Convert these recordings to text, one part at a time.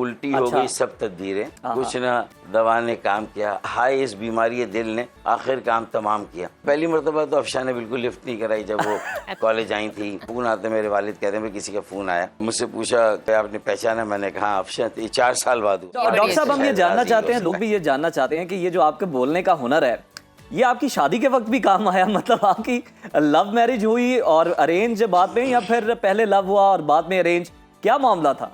उल्टी हो अच्छा। गई सब तकदीरें, कुछ ना दवा ने काम किया, हाय इस बीमारी दिल ने आखिर काम तमाम किया। पहली मरतबा तो अफशा ने बिल्कुल लिफ्ट नहीं कराई जब वो कॉलेज आई थी। फोन आते, मेरे वालिद कहते हैं किसी का फोन आया, मुझसे पूछा क्या आपने पहचाना, मैंने कहा अफशा। 4 साल बाद हुआ। डॉक्टर साहब, हम ये जानना चाहते हैं, लोग भी ये जानना चाहते हैं कि ये जो आपके बोलने का हुनर है, ये आपकी शादी के वक्त भी काम आया? मतलब आपकी लव मैरिज हुई और अरेंज बाद में, या फिर पहले लव हुआ और बाद में अरेंज, क्या मामला था?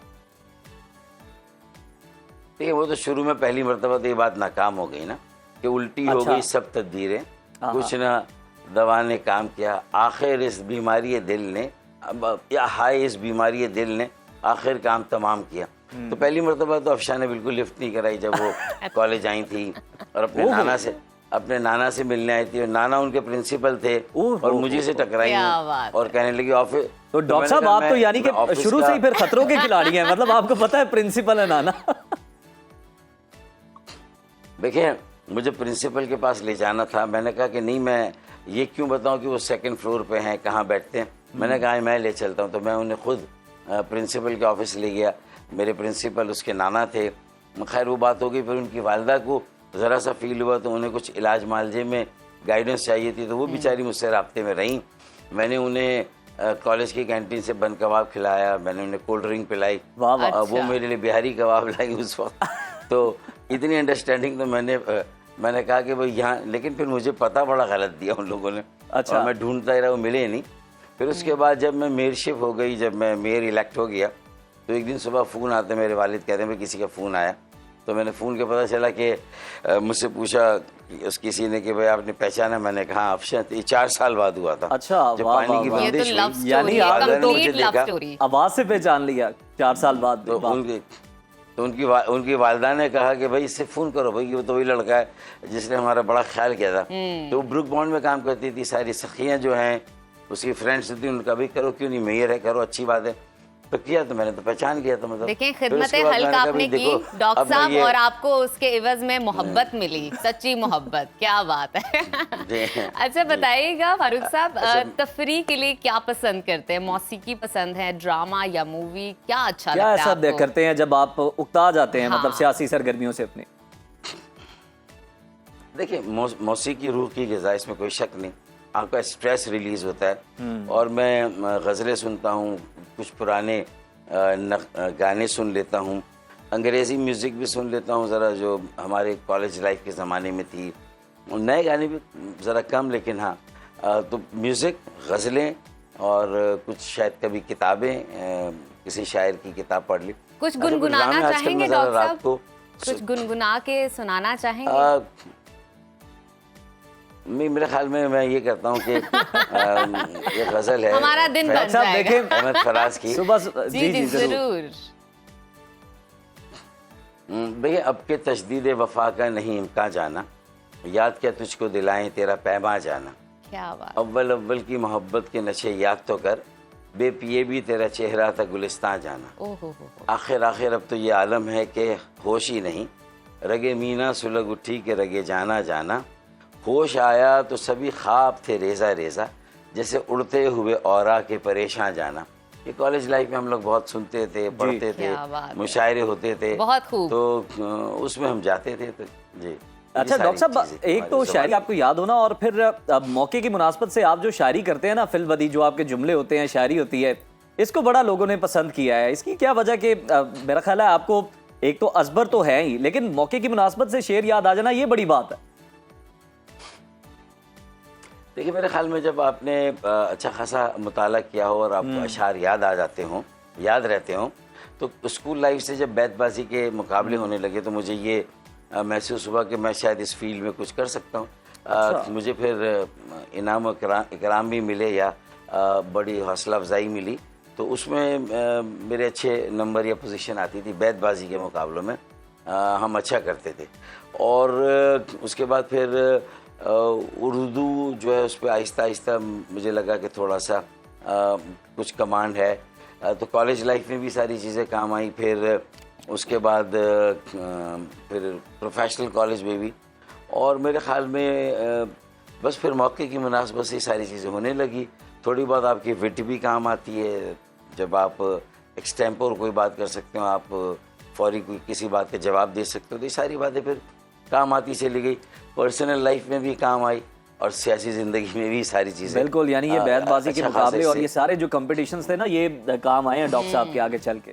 देखिए, वो तो शुरू में पहली मरतबा तो ये बात नाकाम हो गई ना कि उल्टी हो गई सब तकदीरें, कुछ ना दवा ने काम किया, आखिर इस बीमारी दिल ने, या हाय इस बीमारी दिल ने आखिर काम तमाम किया। तो पहली मरतबा तो अफशा ने बिल्कुल लिफ्ट नहीं कराई जब वो कॉलेज आई थी और अपने नाना से मिलने आई थी, और नाना उनके प्रिंसिपल थे और मुझे से टकराई और कहने लगी ऑफिस। तो डॉक्टर साहब, आप तो यानी कि शुरू से ही फिर खतरों के खिलाड़ी हैं, मतलब आपको पता है प्रिंसिपल है नाना। देखिए, मुझे प्रिंसिपल के पास ले जाना था, मैंने कहा कि नहीं, मैं ये क्यों बताऊं कि वो 2nd फ्लोर पे हैं, कहाँ बैठते हैं। मैंने कहा मैं ले चलता हूं, तो मैं उन्हें खुद प्रिंसिपल के ऑफिस ले गया। मेरे प्रिंसिपल उसके नाना थे। खैर वो बात हो गई, फिर उनकी वालदा को ज़रा सा फील हुआ तो उन्हें कुछ इलाज मालजे में गाइडेंस चाहिए थी, तो वो बेचारी मुझसे राब्ते में रहीं। मैंने उन्हें कॉलेज की कैंटीन से बन कबाब खिलाया, मैंने उन्हें कोल्ड ड्रिंक पिलाई, वो मेरे लिए बिहारी कबाब लाई उस वक्त। तो इतनी अंडरस्टैंडिंग तो मैंने कहा कि भाई यहाँ, लेकिन फिर मुझे पता बड़ा गलत दिया उन लोगों ने। अच्छा। और मैं ढूंढता ही रहा, वो मिले नहीं। फिर उसके बाद जब मैं मेयरशिप हो गई, जब मैं मेयर इलेक्ट हो गया, तो एक दिन सुबह फ़ोन आते, मेरे वालिद कहते हैं किसी का फ़ोन आया। तो मैंने फ़ोन के पता चला कि मुझसे पूछा उस किसी ने कि भाई आपने पहचाना, मैंने कहा अफशा। 4 साल बाद हुआ था। अच्छा, जब पानी की बंदिश हुई, यानी आपने मुझे देखा, आवाज़ से पहचान लिया 4 साल बाद। तो उनकी वालदा ने कहा कि भाई इससे फ़ोन करो भाई, वो तो वही लड़का है जिसने हमारा बड़ा ख्याल किया था। तो वो ब्रुक बॉन्ड में काम करती थी, सारी सखियाँ जो हैं उसकी फ्रेंड्स थी, उनका भी करो क्यों नहीं, मेयर है, करो अच्छी बात है। तो किया, तो मैंने तो पहचान लिया था। मतलब देखें, खिदमत हल्क आपने की डॉक्टर साहब, और आपको उसके एवज में मोहब्बत मिली, सच्ची मोहब्बत। क्या बात है। अच्छा बताइएगा फारूक साहब, तफरी के लिए क्या पसंद करते हैं? मौसीकी पसंद है, ड्रामा या मूवी, क्या अच्छा लगता है क्या ऐसा करते हैं जब आप उकता जाते हैं, मतलब सियासी सरगर्मियों से अपने? देखिए, मौसीकी रूह की ग़िज़ा, इसमें कोई शक नहीं। आपका स्ट्रेस रिलीज़ होता है, और मैं गज़लें सुनता हूँ, कुछ पुराने गाने सुन लेता हूँ, अंग्रेज़ी म्यूज़िक भी सुन लेता हूँ ज़रा, जो हमारे कॉलेज लाइफ के ज़माने में थी। नए गाने भी ज़रा कम, लेकिन हाँ, तो म्यूज़िक, गज़लें और कुछ शायद कभी किताबें, किसी शायर की किताब पढ़ ली। कुछ गुनगुनाना चाहेंगे डॉक्टर साहब? कुछ गुनगुना के सुनाना चाहेंगे? मेरे ख्याल में मैं ये करता हूँ कि ये गजल है, हमारा दिन बन जाएगा। अहमद फराज की सुबह। जी जरूर। भैया, अब के तशदीद वफा का नहीं इम्कान जाना, याद क्या तुझको दिलाएं तेरा पैमा जाना। क्या बात। अव्वल अव्वल की मोहब्बत के नशे याद तो कर, बेपिए भी तेरा चेहरा था गुलिस्तान जाना। आखिर आखिर अब तो ये आलम है कि होश ही नहीं, रगे मीना सुलग उठी के रगे जाना जाना। होश आया तो सभी ख्वाब थे रेजा रेजा, जैसे उड़ते हुए औरा के परेशान जाना। ये कॉलेज लाइफ में हम लोग बहुत सुनते थे, पढ़ते थे, मुशायरे होते थे, बहुत खूब। तो उसमें हम जाते थे। तो जी। अच्छा डॉक्टर साहब, एक तो शायरी आपको याद होना, और फिर अब मौके की मुनासबत से आप जो शायरी करते हैं ना, फिलबदी जो आपके जुमले होते हैं, शायरी होती है, इसको बड़ा लोगों ने पसंद किया है। इसकी क्या वजह कि मेरा ख्याल है आपको एक तो अजबर तो है ही, लेकिन मौके की मुनासबत से शेर याद आ जाना ये बड़ी बात है। देखिए, मेरे ख्याल में जब आपने अच्छा खासा मुताला किया हो और आपको अशार याद आ जाते हों, याद रहते हों, तो स्कूल लाइफ से जब बैतबाजी के मुकाबले होने लगे तो मुझे ये महसूस हुआ कि मैं शायद इस फील्ड में कुछ कर सकता हूँ। अच्छा। मुझे फिर इनाम इकराम भी मिले, या बड़ी हौसला अफजाई मिली, तो उसमें मेरे अच्छे नंबर या पोजीशन आती थी। बैतबाजी के मुकाबलों में हम अच्छा करते थे, और उसके बाद फिर उर्दू जो है उस पर आहिस्ता आहिस्ता मुझे लगा कि थोड़ा सा कुछ कमांड है, तो कॉलेज लाइफ में भी सारी चीज़ें काम आई। फिर उसके बाद फिर प्रोफेशनल कॉलेज में भी, और मेरे ख्याल में बस फिर मौके की मुनासबत से सारी चीज़ें होने लगी। थोड़ी बहुत आपकी विट भी काम आती है, जब आप एक्सटेम्पोर कोई बात कर सकते हो, आप फौरी किसी बात का जवाब दे सकते हो। तो ये सारी बातें फिर काम आती चली गई, पर्सनल लाइफ में भी काम आई और सियासी ज़िंदगी में भी सारी चीज़ें। बिल्कुल, यानी ये बैतबाजी के अच्छा मुकाबले खासा और ये सारे जो कॉम्पिटिशन्स थे ना, ये काम आए हैं डॉक्टर साहब के आगे चल के।